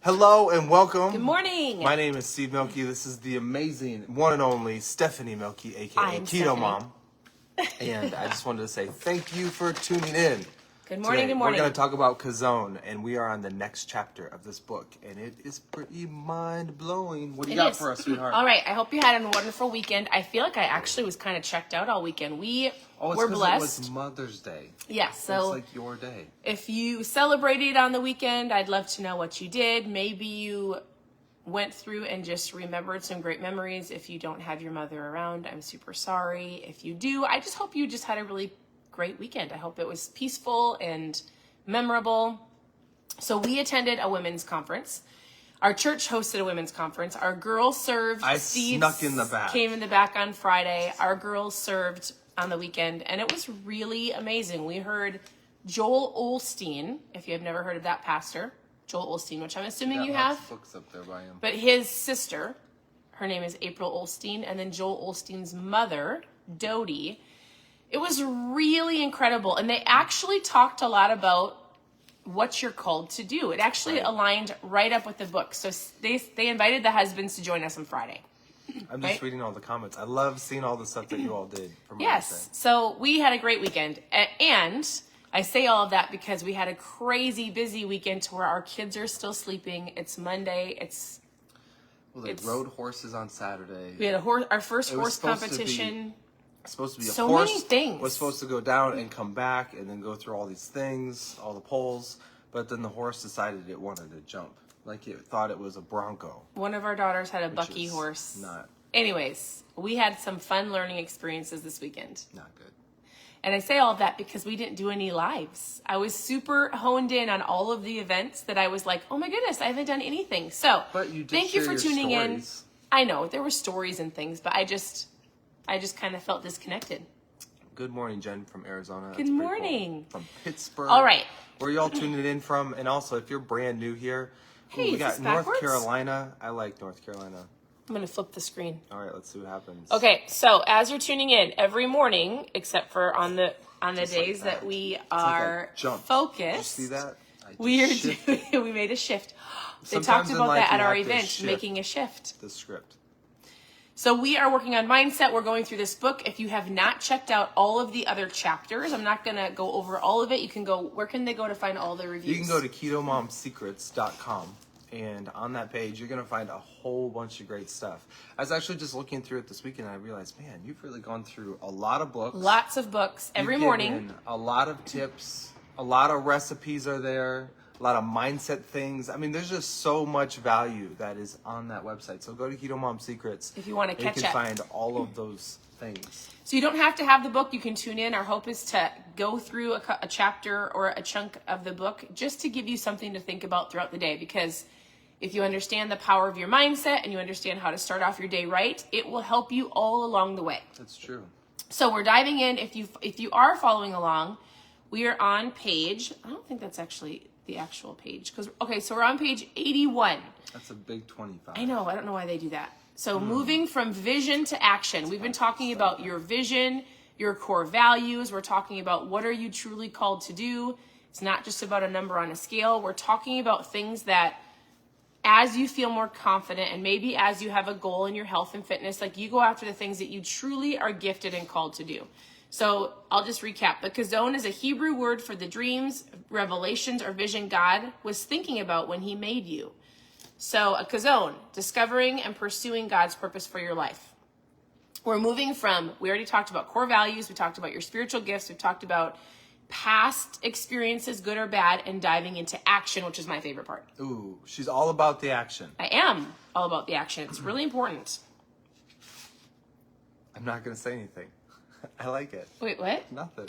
Hello and welcome. Good morning. My name is Steve Mielke. This is the amazing one and only Stephanie Mielke, aka KetoMom. And I just wanted to say thank you for tuning in. Good morning, Today, good morning. We're going to talk about Chazown, and we are on the next chapter of this book, and it is pretty mind-blowing. What do you got for us, sweetheart? All right, I hope you had a wonderful weekend. I feel like I actually was kind of checked out all weekend. We were blessed. It was Mother's Day. Yes, so it's like your day. If you celebrated on the weekend, I'd love to know what you did. Maybe you went through and just remembered some great memories. If you don't have your mother around, I'm super sorry. If you do, I just hope you just had a really great weekend. I hope it was peaceful and memorable. So we attended a women's conference. Our church hosted a women's conference. Our girls served. Steve snuck in the back. Came in the back on Friday. Our girls served on the weekend, and it was really amazing. We heard Joel Osteen, if you have never heard of that pastor, Joel Osteen, which I'm assuming you have. Books up there by him. But his sister, her name is April Osteen, and then Joel Osteen's mother, Dodie. It was really incredible. And they actually talked a lot about what you're called to do. It actually aligned right up with the book. So they invited the husbands to join us on Friday. I'm just reading all the comments. I love seeing all the stuff that you all did. Yes. So we had a great weekend. And I say all of that because we had a crazy busy weekend to where our kids are still sleeping. It's Monday. They rode horses on Saturday. We had our first horse competition. It's supposed to be so a horse many things. Was supposed to go down and come back and then go through all these things, all the poles, but then the horse decided it wanted to jump. Like it thought it was a bronco. One of our daughters had a bucky horse. Anyways, we had some fun learning experiences this weekend. Not good. And I say all of that because we didn't do any lives. I was super honed in on all of the events that I was like, oh my goodness, I haven't done anything. So thank you for tuning in. I know there were stories and things, but I just kind of felt disconnected. Good morning, Jen from Arizona. Good morning. Cool. From Pittsburgh. All right. Where y'all tuning in from? And also, if you're brand new here, we got North Carolina. I like North Carolina. I'm going to flip the screen. All right, let's see what happens. Okay, so as you're tuning in every morning, except for on the days that we are focused. Did you see that? We made a shift. They talked about that at our event, making a shift. The script. So we are working on mindset. We're going through this book. If you have not checked out all of the other chapters, I'm not going to go over all of it. You can go, where can they go to find all the reviews? You can go to ketomomsecrets.com. And on that page, you're going to find a whole bunch of great stuff. I was actually just looking through it this weekend, and I realized, man, you've really gone through a lot of books. Lots of books every morning. A lot of tips. A lot of recipes are there. A lot of mindset things. I mean, there's just so much value that is on that website. So go to KetoMom Secrets. If you want to catch up. You can find all of those things. So you don't have to have the book. You can tune in. Our hope is to go through a chapter or a chunk of the book just to give you something to think about throughout the day. Because if you understand the power of your mindset and you understand how to start off your day right, it will help you all along the way. That's true. So we're diving in. If you are following along, we are on page, I don't think that's actually the actual page. So we're on page 81. That's a big 25. I know. I don't know why they do that. So moving from vision to action. We've been talking about your vision, your core values. We're talking about what are you truly called to do. It's not just about a number on a scale. We're talking about things that as you feel more confident and maybe as you have a goal in your health and fitness, like you go after the things that you truly are gifted and called to do. So I'll just recap. The Chazown is a Hebrew word for the dreams, revelations, or vision God was thinking about when he made you. So a Chazown, discovering and pursuing God's purpose for your life. We're moving from, we already talked about core values, we talked about your spiritual gifts, we've talked about past experiences, good or bad, and diving into action, which is my favorite part. Ooh, she's all about the action. I am all about the action. It's really important. I'm not going to say anything. I like it. Wait, what? Nothing.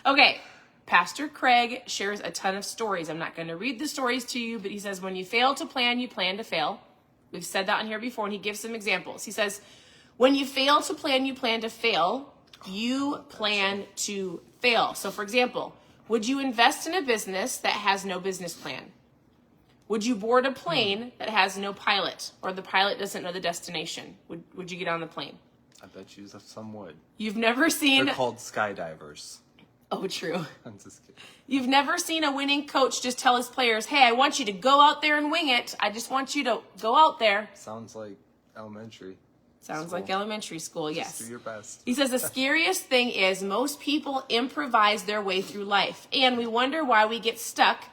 Okay. Pastor Craig shares a ton of stories. I'm not going to read the stories to you, but he says, when you fail to plan, you plan to fail. We've said that on here before, and he gives some examples. He says, when you fail to plan, you plan to fail. You plan to fail. So, for example, would you invest in a business that has no business plan? Would you board a plane that has no pilot, or the pilot doesn't know the destination? Would you get on the plane? I bet you some would. You've never seen... They're called skydivers. Oh, true. I'm just kidding. You've never seen a winning coach just tell his players, hey, I want you to go out there and wing it. I just want you to go out there. Sounds like elementary. Sounds school. like elementary school, yes. Just do your best. He says the scariest thing is most people improvise their way through life. And we wonder why we get stuck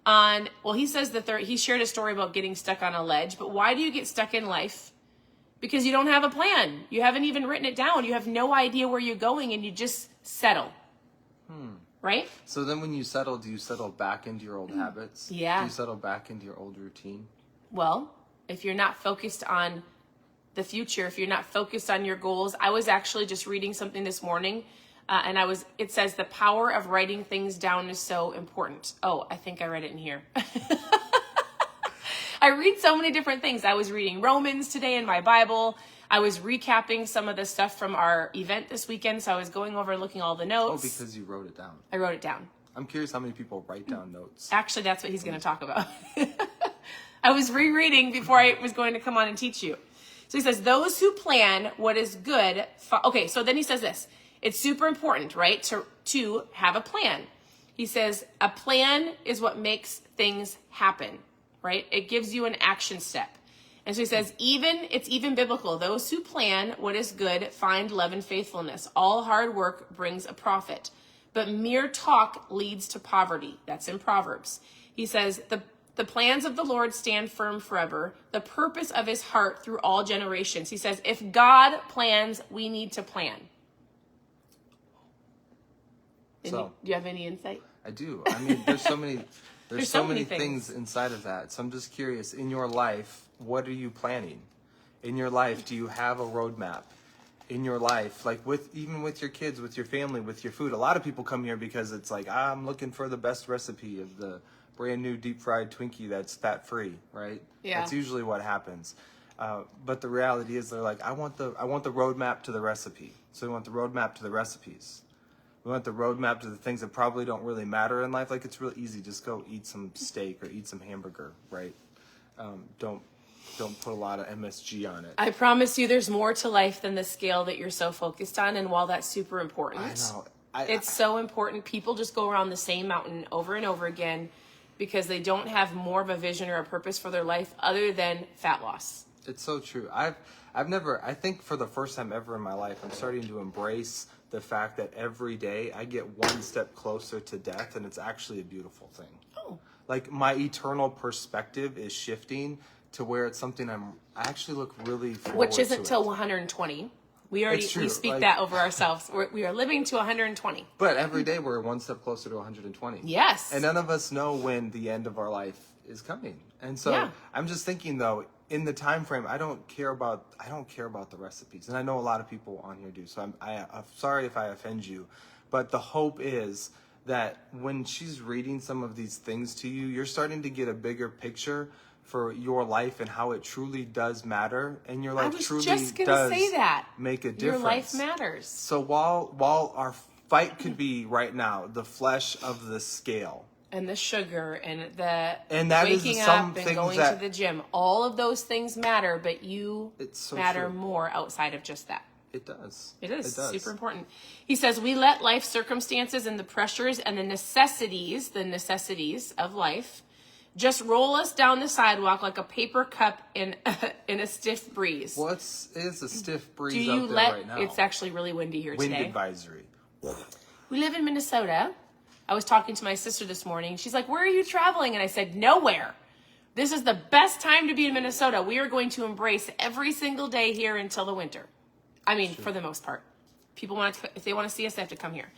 on, well, he says he shared a story about getting stuck on a ledge, but why do you get stuck in life? Because you don't have a plan. You haven't even written it down. You have no idea where you're going and you just settle. Right? So then when you settle, do you settle back into your old habits? Yeah. Do you settle back into your old routine? Well, if you're not focused on the future, if you're not focused on your goals, I was actually just reading something this morning, and it says the power of writing things down is so important. Oh, I think I read it in here. I read so many different things. I was reading Romans today in my Bible. I was recapping some of the stuff from our event this weekend, so I was going over and looking all the notes. Oh, because you wrote it down. I wrote it down. I'm curious how many people write down notes. Actually, that's what he's going to talk about. I was rereading before I was going to come on and teach you. So he says, those who plan what is good. Okay, so then he says this. It's super important, right, to have a plan. He says, a plan is what makes things happen, right? It gives you an action step. And so he says, it's even biblical. Those who plan what is good find love and faithfulness. All hard work brings a profit, but mere talk leads to poverty. That's in Proverbs. He says, the plans of the Lord stand firm forever, the purpose of his heart through all generations. He says, if God plans, we need to plan. So, do you have any insight? I do. I mean, there's so many things inside of that. So I'm just curious, in your life, what are you planning? In your life, do you have a roadmap? In your life, like even with your kids, with your family, with your food. A lot of people come here because it's like, I'm looking for the best recipe of the brand new deep fried Twinkie that's fat free, right? Yeah. That's usually what happens. But the reality is, they're like, I want the roadmap to the recipe. So we want the roadmap to the recipes. We want the roadmap to the things that probably don't really matter in life. Like, it's real easy. Just go eat some steak or eat some hamburger, right? Don't put a lot of MSG on it. I promise you there's more to life than the scale that you're so focused on. And while that's super important, I know. It's so important. People just go around the same mountain over and over again because they don't have more of a vision or a purpose for their life other than fat loss. It's so true. I think for the first time ever in my life, I'm starting to embrace the fact that every day I get one step closer to death, and it's actually a beautiful thing. Oh. Like, my eternal perspective is shifting to where it's something I actually look really forward to. Which isn't till 120. We speak that over ourselves. We are living to 120. But every day we're one step closer to 120. Yes. And none of us know when the end of our life is coming. And so Yeah. I'm just thinking, though, in the time frame, I don't care about the recipes. And I know a lot of people on here do. So I'm sorry if I offend you. But the hope is that when she's reading some of these things to you, you're starting to get a bigger picture for your life and how it truly does matter, and your life truly does make a difference. Your life matters. So while our fight could be right now the flesh of the scale and the sugar and that waking up and going to the gym, all of those things matter, but you matter more outside of just that. It does. It is super important. He says we let life circumstances and the pressures and the necessities of life just roll us down the sidewalk like a paper cup in a stiff breeze. Well, it is a stiff breeze out there right now. It's actually really windy here today. Wind advisory. We live in Minnesota. I was talking to my sister this morning. She's like, where are you traveling? And I said, nowhere. This is the best time to be in Minnesota. We are going to embrace every single day here until the winter. I mean, for the most part. People if they want to see us, they have to come here.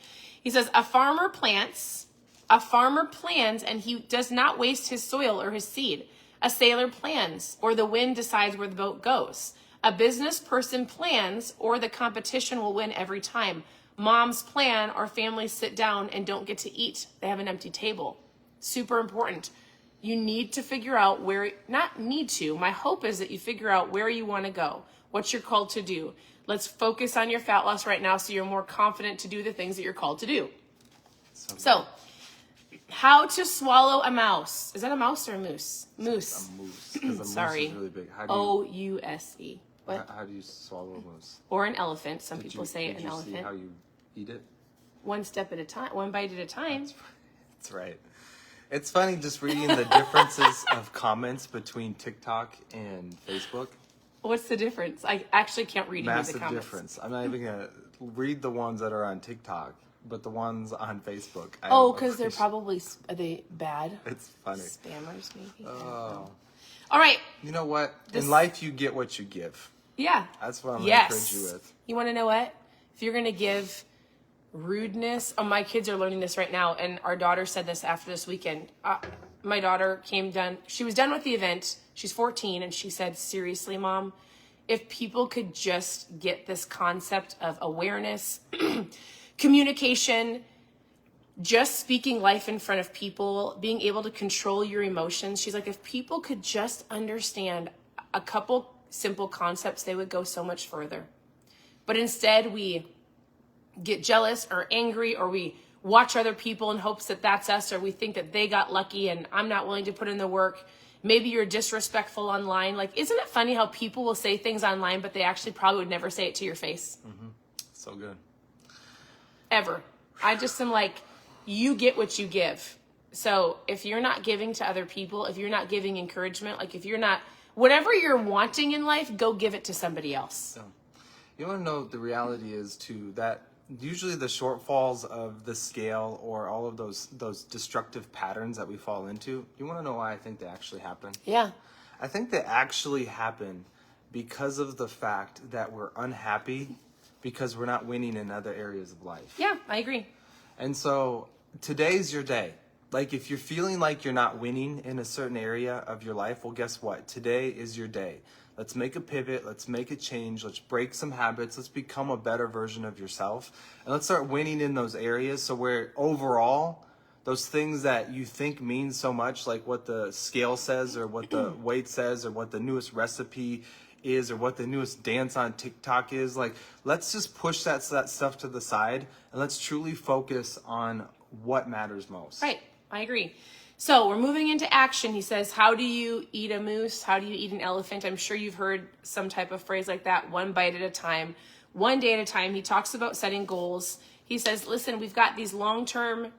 He says, a farmer plans and he does not waste his soil or his seed. A sailor plans, or the wind decides where the boat goes. A business person plans, or the competition will win every time. Moms plan, or families sit down and don't get to eat. They have an empty table. Super important. You need to figure out my hope is that you figure out where you want to go, what you're called to do. Let's focus on your fat loss right now so you're more confident to do the things that you're called to do. So, how to swallow a mouse. Is that a mouse or a moose? Moose. A moose. Because a Sorry. moose is really big. O-U-S-E. What? How do you swallow a moose? Or an elephant. Some people say an elephant. Did you see how you eat it? one step at a time, one bite at a time. That's right. It's funny just reading the differences of comments between TikTok and Facebook. What's the difference? I actually can't read any of the Massive comments. difference. I'm not even gonna read the ones that are on TikTok, but the ones on Facebook. Oh, because they're probably, are they bad? It's funny. Spammers, maybe. Oh. All right. You know what? In life, you get what you give. Yeah. That's what I'm going to encourage you with. You want to know what? If you're going to give rudeness, my kids are learning this right now, and our daughter said this after this weekend. My daughter she was done with the event. She's 14, and she said, seriously, Mom, if people could just get this concept of awareness, communication, just speaking life in front of people, being able to control your emotions. She's like, if people could just understand a couple simple concepts, they would go so much further. But instead, we get jealous or angry, or we watch other people in hopes that that's us, or we think that they got lucky and I'm not willing to put in the work. Maybe you're disrespectful online. Like, isn't it funny how people will say things online, but they actually probably would never say it to your face? Mm-hmm. So good. Ever. I just am like, you get what you give. So if you're not giving to other people, if you're not giving encouragement, like if you're not, whatever you're wanting in life, go give it to somebody else. So, you want to know the reality is too, that usually the shortfalls of the scale or all of those destructive patterns that we fall into, you want to know why I think they actually happen? Yeah. I think they actually happen because of the fact that we're unhappy because we're not winning in other areas of life. Yeah, I agree. And so today's your day. Like if you're feeling like you're not winning in a certain area of your life, well, guess what? Today is your day. Let's make a pivot. Let's make a change. Let's break some habits. Let's become a better version of yourself. And let's start winning in those areas. So where overall, those things that you think mean so much, like what the scale says or what the weight says or what the newest recipe is or what the newest dance on TikTok is, like let's just push that stuff to the side and let's truly focus on what matters most. Right. I agree. So we're moving into action. He says, how do you eat a moose? How do you eat an elephant? I'm sure you've heard some type of phrase like that, one bite at a time, one day at a time. He talks about setting goals. He says, listen, we've got these long-term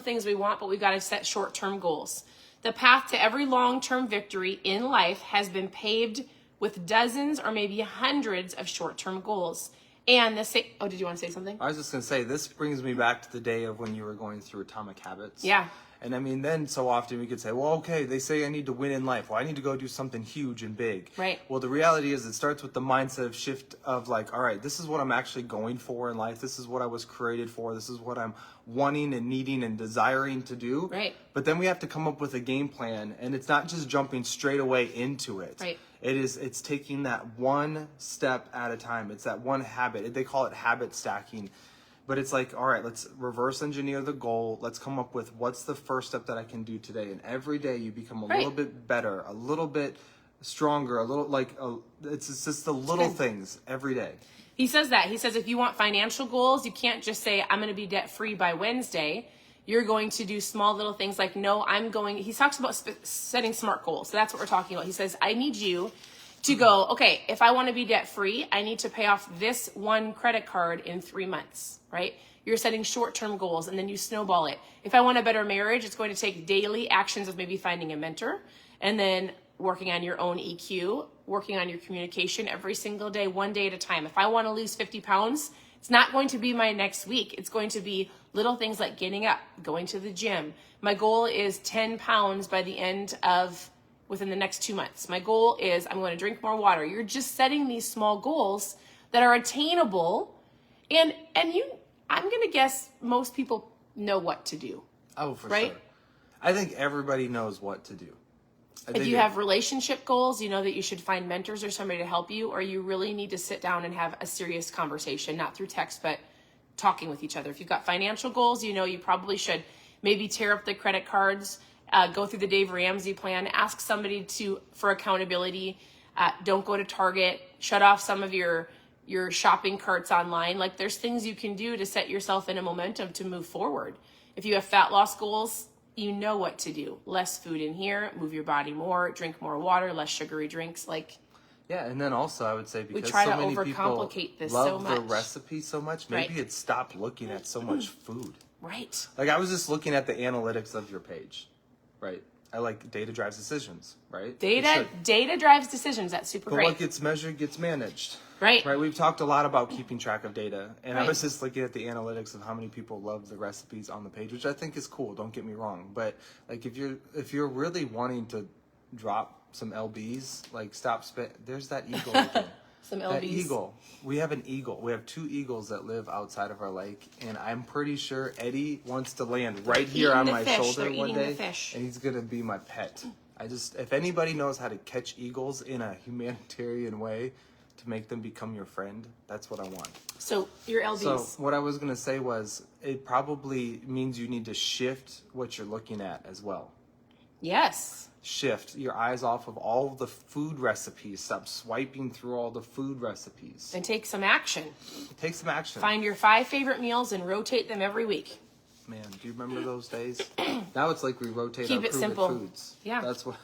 things we want, but we've got to set short-term goals. The path to every long-term victory in life has been paved with dozens or maybe hundreds of short-term goals. And did you want to say something? I was just going to say, this brings me back to the day of when you were going through Atomic Habits. Yeah. And I mean, then so often we could say, well, okay, they say I need to win in life. Well, I need to go do something huge and big. Right. Well, the reality is it starts with the mindset shift of like, all right, this is what I'm actually going for in life. This is what I was created for. This is what I'm wanting and needing and desiring to do. Right. But then we have to come up with a game plan. And it's not just jumping straight away into it. Right. It's taking that one step at a time. It's that one habit. They call it habit stacking. But it's like, all right, let's reverse engineer the goal. Let's come up with what's the first step that I can do today. And every day you become a little bit better, a little bit stronger, it's just the little things every day. He says that. He says if you want financial goals, you can't just say, I'm going to be debt free by Wednesday. You're going to do small little things like, he talks about setting SMART goals. So that's what we're talking about. He says, I need you to go, okay, if I want to be debt free, I need to pay off this one credit card in 3 months, right? You're setting short-term goals and then you snowball it. If I want a better marriage, it's going to take daily actions of maybe finding a mentor and then working on your own EQ, working on your communication every single day, one day at a time. If I want to lose 50 pounds, it's not going to be my next week. It's going to be little things like getting up, going to the gym. My goal is 10 pounds by the end of within the next 2 months. My goal is I'm going to drink more water. You're just setting these small goals that are attainable. And I'm going to guess most people know what to do. Oh, for right? sure. I think everybody knows what to do. If you have relationship goals, you know that you should find mentors or somebody to help you, or you really need to sit down and have a serious conversation, not through text, but talking with each other. If you've got financial goals, you know you probably should maybe tear up the credit cards, go through the Dave Ramsey plan, ask somebody for accountability. Don't go to Target, shut off some of your shopping carts online. Like there's things you can do to set yourself in a momentum to move forward. If you have fat loss goals, you know what to do. Less food in here, move your body more, drink more water, less sugary drinks. Like, Yeah, and then also I would say because try so to many people overcomplicate this so love the much. recipe so much, maybe Right. it's stopped looking at so much food. Right. Like I was just looking at the analytics of your page, right? I like data drives decisions, right? It should. Data drives decisions. That's super But great. what gets measured gets managed. Right. Right. We've talked a lot about keeping track of data, and I Right. was just looking at the analytics of how many people love the recipes on the page, which I think is cool. Don't get me wrong, but like if you're really wanting to drop some lbs, like stop spit. There's that eagle again. Some That LBs. eagle. We have an eagle. We have 2 eagles that live outside of our lake, and I'm pretty sure Eddie wants to land right here eating on the my fish. shoulder They're one eating the day, fish. and he's gonna be my pet. If anybody knows how to catch eagles in a humanitarian way to make them become your friend, that's what I want. So your LBs. So what I was gonna say was, it probably means you need to shift what you're looking at as well. Yes. Shift your eyes off of all the food recipes. Stop swiping through all the food recipes. And take some action. Take some action. Find your 5 favorite meals and rotate them every week. Man, do you remember those days? Now it's like we rotate Keep our it proven simple. foods. Yeah. That's what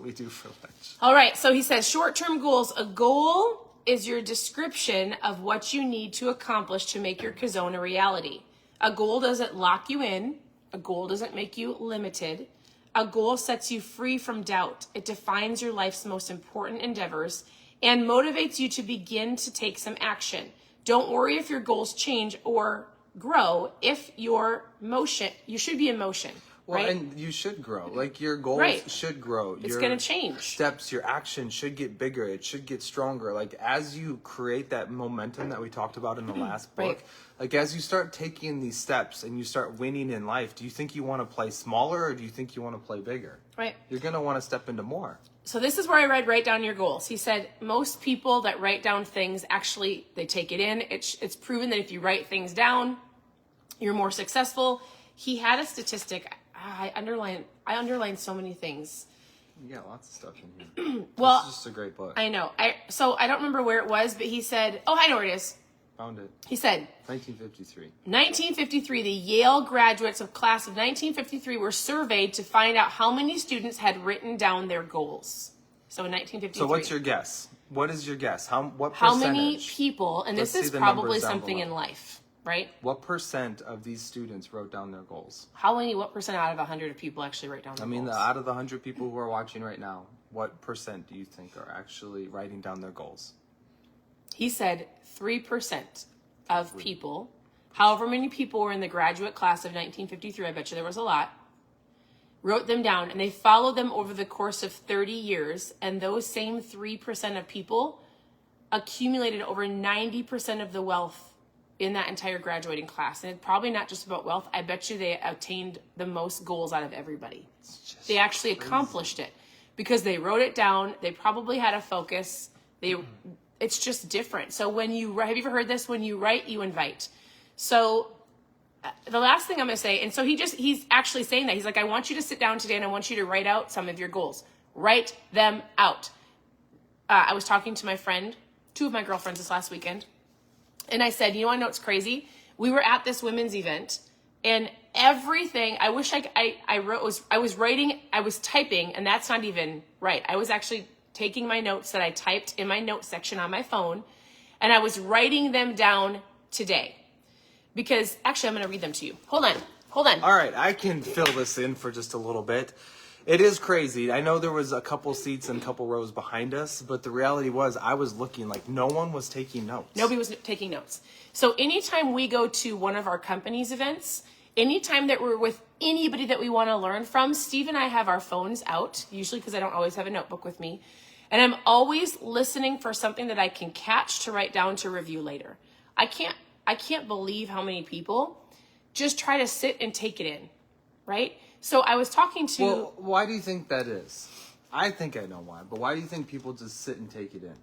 we do for lunch. All right. So he says short-term goals. A goal is your description of what you need to accomplish to make your Chazown a reality. A goal doesn't lock you in. A goal doesn't make you limited. A goal sets you free from doubt. It defines your life's most important endeavors and motivates you to begin to take some action. Don't worry if your goals change or grow. If your motion, you should be in motion, Well, right? and you should grow. Like your goals Right. should grow. It's Your going to change. steps, your action should get bigger. It should get stronger. Like as you create that momentum that we talked about in the last book, Right. like as you start taking these steps and you start winning in life, do you think you want to play smaller or do you think you want to play bigger? Right. You're going to want to step into more. So this is where I read write down your goals. He said most people that write down things actually they take it in. It's proven that if you write things down, you're more successful. He had a statistic. I underlined so many things. You got lots of stuff in here. Well, It's just a great book. I know. So I don't remember where it was, but he said, oh, I know where it is. Found it. He said, 1953. 1953, the Yale graduates of class of 1953 were surveyed to find out how many students had written down their goals. So in 1953. So what's your guess? What is your guess? What how percentage? many people, and Let's this see is the probably numbers down something below. in life, right? What percent of these students wrote down their goals? What percent out of 100 of people actually write down their goals? Out of the 100 people who are watching right now, what percent do you think are actually writing down their goals? He said 3% of people, however many people were in the graduate class of 1953, I bet you there was a lot, wrote them down, and they followed them over the course of 30 years, and those same 3% of people accumulated over 90% of the wealth in that entire graduating class. And it's probably not just about wealth. I bet you they obtained the most goals out of everybody. They actually accomplished it because they wrote it down. They probably had a focus. It's just different. So when you have you ever heard this? When you write, you invite. So the last thing I'm going to say, and so he's actually saying that. He's like, I want you to sit down today and I want you to write out some of your goals. Write them out. I was talking to my friend, 2 of my girlfriends this last weekend, and I said, you know, I know it's crazy. We were at this women's event, and everything, I wish I was typing, and that's not even right. I was actually taking my notes that I typed in my notes section on my phone, and I was writing them down today. Because, actually, I'm going to read them to you. Hold on. All right, I can fill this in for just a little bit. It is crazy. I know there was a couple seats and a couple rows behind us, but the reality was I was looking like no one was taking notes. Nobody was taking notes. So anytime we go to one of our company's events, anytime that we're with anybody that we want to learn from, Steve and I have our phones out, usually because I don't always have a notebook with me. And I'm always listening for something that I can catch to write down to review later. I can't believe how many people just try to sit and take it in, right? So I was talking to... Well, why do you think that is? I think I know why, but why do you think people just sit and take it in?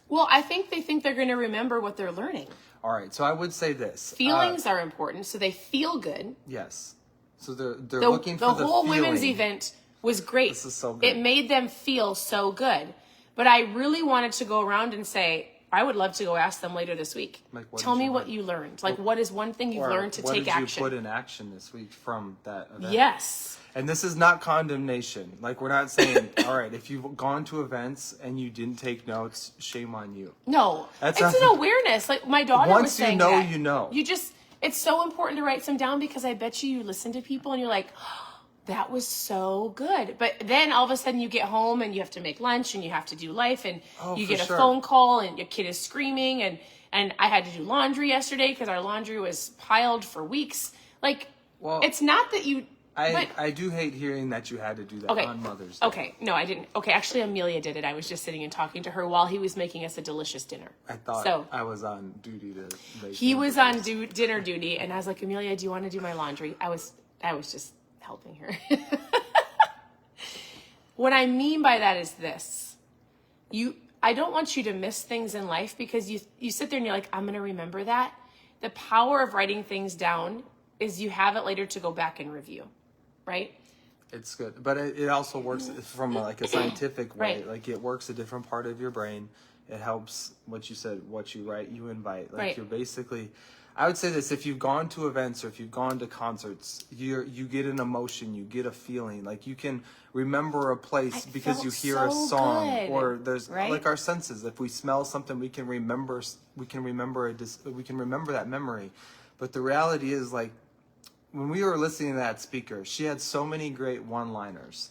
Well, I think they think they're going to remember what they're learning. All right, so I would say this. Feelings are important, so they feel good. Yes. So they're looking for the whole feeling. women's event was great. This is so good. It made them feel so good. But I really wanted to go around and say, I would love to go ask them later this week. Like, what Tell did me you what learn? you learned. Like, what is one thing you've Or learned to take action? What did you put in action this week from that event? Yes. And this is not condemnation. Like, we're not saying, all right, if you've gone to events and you didn't take notes, shame on you. No, That's it's not- an awareness. Like my daughter Once was saying you know, that. you know. You just, it's so important to write some down because I bet you listen to people and you're like, oh, that was so good. But then all of a sudden you get home and you have to make lunch and you have to do life and you get a phone call and your kid is screaming and I had to do laundry yesterday because our laundry was piled for weeks. Like, it's not that you... I do hate hearing that you had to do that on Mother's Day. Okay, no, I didn't. Okay, actually, Amelia did it. I was just sitting and talking to her while he was making us a delicious dinner. I thought I was on duty to make He was on dinner duty, and I was like, Amelia, do you want to do my laundry? I was just helping her. What I mean by that is this. I don't want you to miss things in life because you sit there and you're like, I'm going to remember that. The power of writing things down is you have it later to go back and review. Right? It's good, but it also works from like a scientific way. Right. Like, it works a different part of your brain. It helps what you said, what you write, you invite. Like, right. You're basically, I would say this: if you've gone to events or if you've gone to concerts, you get an emotion, you get a feeling. Like, you can remember a place because you hear a song, good. or there's right? like our senses. If we smell something, we can remember that memory. But the reality is, like, when we were listening to that speaker, she had so many great one-liners.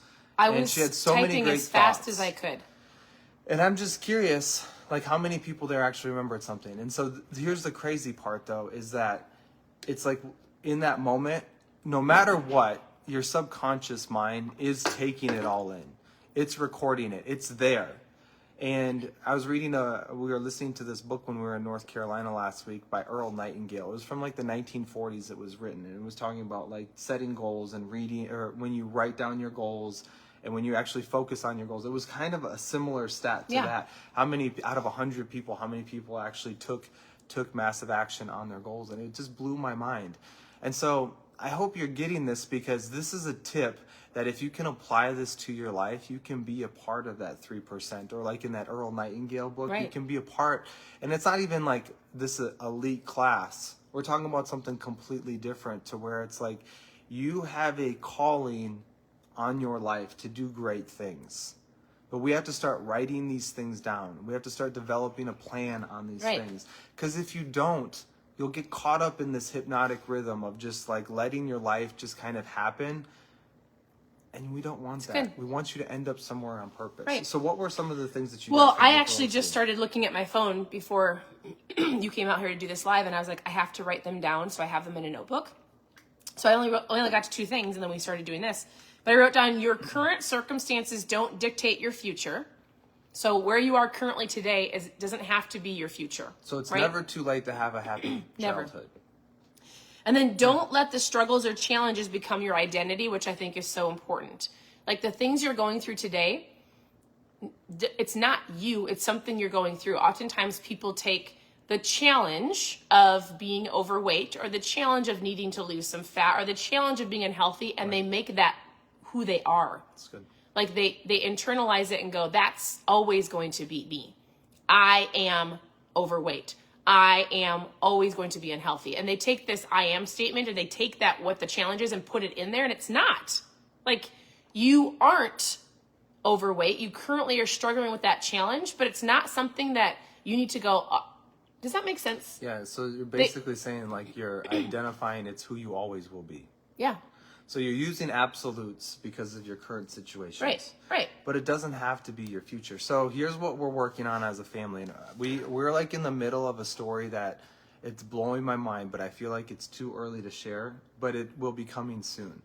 She had so many great as fast thoughts. As I could. And I'm just curious, like, how many people there actually remembered something. And so here's the crazy part, though, is that it's like in that moment, no matter what, your subconscious mind is taking it all in. It's recording it. It's there. And I was we were listening to this book when we were in North Carolina last week by Earl Nightingale. It was from like the 1940s it was written. And it was talking about like setting goals and reading, or when you write down your goals and when you actually focus on your goals. It was kind of a similar stat to that. How many, out of 100 people, how many people actually took massive action on their goals? And it just blew my mind. And so I hope you're getting this, because this is a tip that if you can apply this to your life, you can be a part of that 3%. Or like in that Earl Nightingale book, you can be a part. And it's not even like this elite class. We're talking about something completely different, to where it's like you have a calling on your life to do great things. But we have to start writing these things down. We have to start developing a plan on these things. Because if you don't, you'll get caught up in this hypnotic rhythm of just like letting your life just kind of happen. And we don't want that. Good. We want you to end up somewhere on purpose. Right. So what were some of the things that you... Well, I actually just started looking at my phone before you came out here to do this live, and I was like, I have to write them down, so I have them in a notebook. So I only got to 2 things, and then we started doing this. But I wrote down, your current circumstances don't dictate your future. So where you are currently today doesn't have to be your future. So it's never too late to have a happy childhood. And then don't let the struggles or challenges become your identity, which I think is so important. Like the things you're going through today, it's not you, it's something you're going through. Oftentimes people take the challenge of being overweight, or the challenge of needing to lose some fat, or the challenge of being unhealthy, and they make that who they are. That's good. Like they internalize it and go, that's always going to be me. I am overweight. I am always going to be unhealthy. And they take this I am statement, and they take that, what the challenge is, and put it in there, and it's not. Like, you aren't overweight. You currently are struggling with that challenge, but it's not something that you need to go, does that make sense? Yeah, so you're basically saying like you're identifying it's who you always will be. Yeah. So you're using absolutes because of your current situation. Right. But it doesn't have to be your future. So here's what we're working on as a family. And we're like in the middle of a story that it's blowing my mind, but I feel like it's too early to share, but it will be coming soon.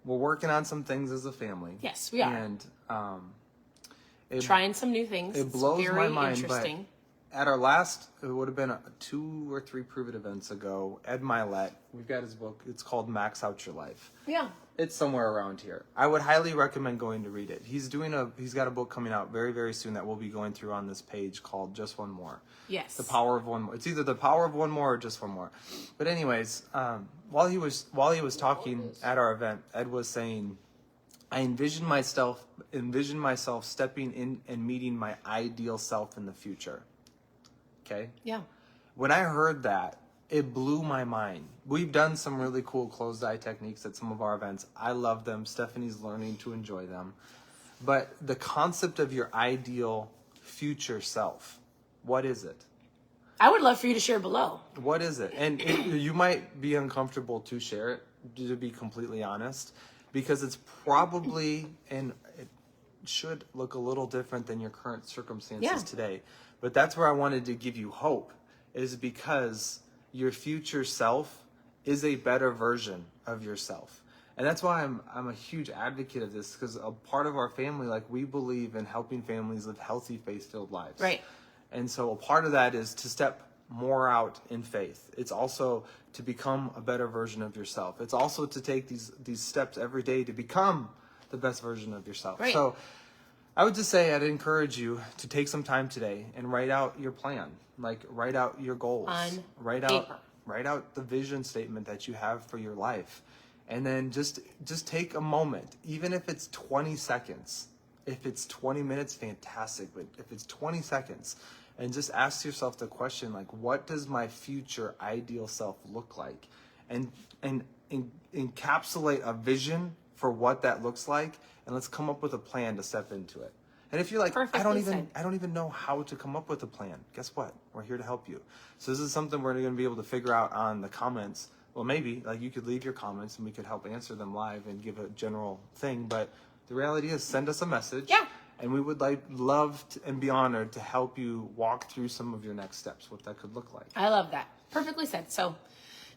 We're working on some things as a family. Yes, we are. And trying some new things. It blows my mind, but at our last, it would have been 2 or 3 Prove It events ago, Ed Milet, we've got his book. It's called Max Out Your Life. Yeah. It's somewhere around here. I would highly recommend going to read it. He's got a book coming out very, very soon that we'll be going through on this page called Just One More. Yes. The Power of One More. It's either The Power of One More or Just One More. But anyways, while he was talking at our event, Ed was saying, I envision myself stepping in and meeting my ideal self in the future. Okay? Yeah. When I heard that, it blew my mind. We've done some really cool closed eye techniques at some of our events. I love them. Stephanie's learning to enjoy them. But the concept of your ideal future self, what is it? I would love for you to share below. What is it? And you might be uncomfortable to share it, to be completely honest, because it's probably, and it should look a little different than your current circumstances today. But that's where I wanted to give you hope, is because your future self is a better version of yourself. And that's why I'm a huge advocate of this, because a part of our family, like, we believe in helping families live healthy, faith-filled lives. Right. And so a part of that is to step more out in faith. It's also to become a better version of yourself. It's also to take these steps every day to become the best version of yourself. Right. So I would just say I'd encourage you to take some time today and write out your plan. Like, write out your goals. On write paper. Write out the vision statement that you have for your life. And then just take a moment, even if it's 20 seconds. If it's 20 minutes, fantastic. But if it's 20 seconds, and just ask yourself the question, like, what does my future ideal self look like? And encapsulate a vision for what that looks like, and let's come up with a plan to step into it. And if you're like, I don't even know how to come up with a plan, guess what? We're here to help you. So this is something we're going to be able to figure out on the comments. Well, maybe, like, you could leave your comments and we could help answer them live and give a general thing. But the reality is, send us a message. Yeah. And we would love to, and be honored to help you walk through some of your next steps, what that could look like. I love that. Perfectly said. So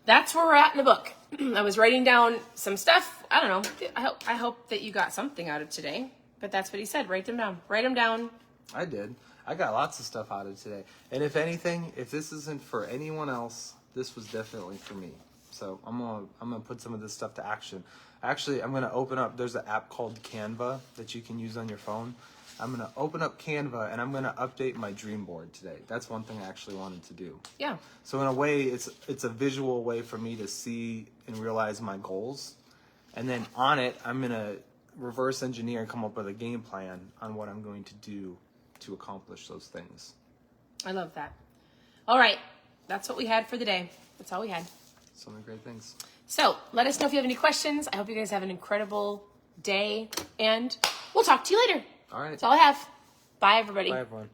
that's where we're at in the book. I was writing down some stuff. I don't know. I hope that you got something out of today. But that's what he said. Write them down. Write them down. I did. I got lots of stuff out of today. And if anything, if this isn't for anyone else, this was definitely for me. So I'm gonna put some of this stuff to action. Actually, I'm gonna open up. There's an app called Canva that you can use on your phone. I'm gonna open up Canva and I'm gonna update my dream board today. That's one thing I actually wanted to do. Yeah. So in a way, it's a visual way for me to see and realize my goals. And then on it, I'm gonna reverse engineer and come up with a game plan on what I'm going to do to accomplish those things. I love that. All right. That's what we had for the day. That's all we had. So many great things. So let us know if you have any questions. I hope you guys have an incredible day, and we'll talk to you later. All right. That's all I have. Bye, everybody. Bye, everyone.